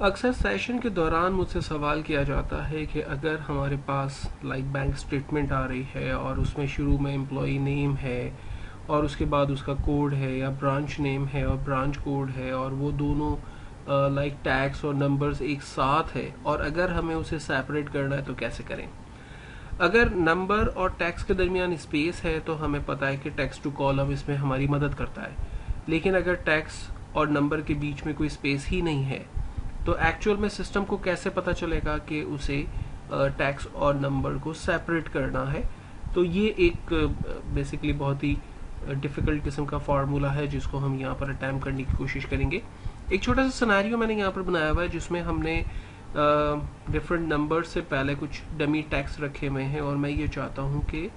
अक्सर सेशन के दौरान मुझसे सवाल किया जाता है कि अगर हमारे पास बैंक स्टेटमेंट आ रही है और उसमें शुरू में एम्प्लॉई नेम है और उसके बाद उसका कोड है या ब्रांच नेम है और ब्रांच कोड है और वो दोनों टैक्स और नंबर्स एक साथ है और अगर हमें उसे सेपरेट करना है तो कैसे करें। अगर नंबर और टैक्स के दरमियान स्पेस है तो हमें पता है कि टेक्स्ट टू कॉलम इसमें हमारी मदद करता है, लेकिन अगर टैक्स और नंबर के बीच में कोई स्पेस ही नहीं है तो एक्चुअल में सिस्टम को कैसे पता चलेगा कि उसे टैक्स और नंबर को सेपरेट करना है। तो ये एक बेसिकली बहुत ही डिफ़िकल्ट किस्म का फार्मूला है जिसको हम यहाँ पर अटैम्प्ट करने की कोशिश करेंगे। एक छोटा सा सिनेरियो मैंने यहाँ पर बनाया हुआ है जिसमें हमने डिफरेंट नंबर से पहले कुछ डमी टैक्स रखे हुए हैं और मैं ये चाहता हूँ कि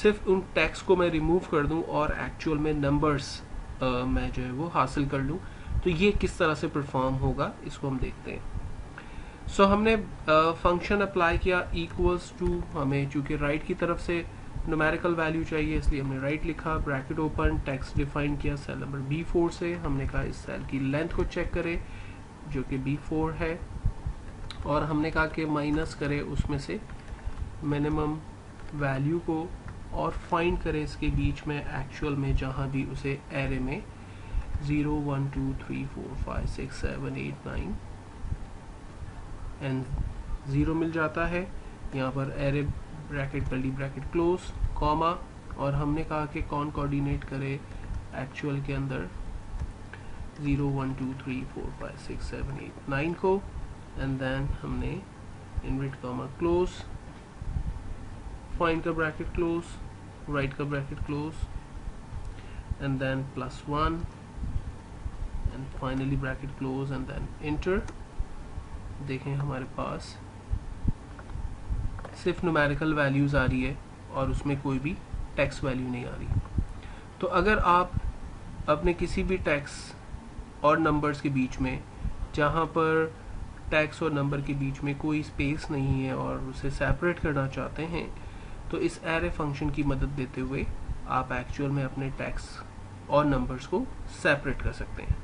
सिर्फ उन टैक्स को मैं रिमूव कर दूँ और एक्चुअल में नंबर्स मैं जो है वो हासिल कर लूँ। तो ये किस तरह से परफॉर्म होगा इसको हम देखते हैं। सो हमने फंक्शन अप्लाई किया इक्वल्स टू, हमें चूंकि राइट की तरफ से न्यूमेरिकल वैल्यू चाहिए इसलिए हमने राइट लिखा, ब्रैकेट ओपन, टेक्स्ट डिफाइन किया सेल नंबर B4 से। हमने कहा इस सेल की लेंथ को चेक करें जो कि B4 है और हमने कहा कि माइनस करे उसमें से मिनिमम वैल्यू को और फाइंड करें इसके बीच में एक्चुअल में जहाँ भी उसे एरे में 0 1 2 3 4 5 6 7 8 9 एंड 0 मिल जाता है। यहाँ पर array bracket curly bracket close comma और हमने कहा कि कौन कोऑर्डिनेट करे एक्चुअल के अंदर 0 1 2 3 4 5 6 7 8 9 को एंड देन हमने इनवर्ट कॉमा क्लोज, फाइंड का ब्रैकेट क्लोज, राइट का bracket close and then +1 and finally bracket close and then enter. देखें हमारे पास सिर्फ न्यूमेरिकल वैल्यूज आ रही है और उसमें कोई भी टैक्स वैल्यू नहीं आ रही। तो अगर आप अपने किसी भी टैक्स और नंबर्स के बीच में जहाँ पर टैक्स और नंबर के बीच में कोई स्पेस नहीं है और उसे सेपरेट करना चाहते हैं तो इस एरे फंक्शन की मदद लेते हुए आप एक्चुअल में अपने टैक्स और नंबर्स को सेपरेट कर सकते हैं।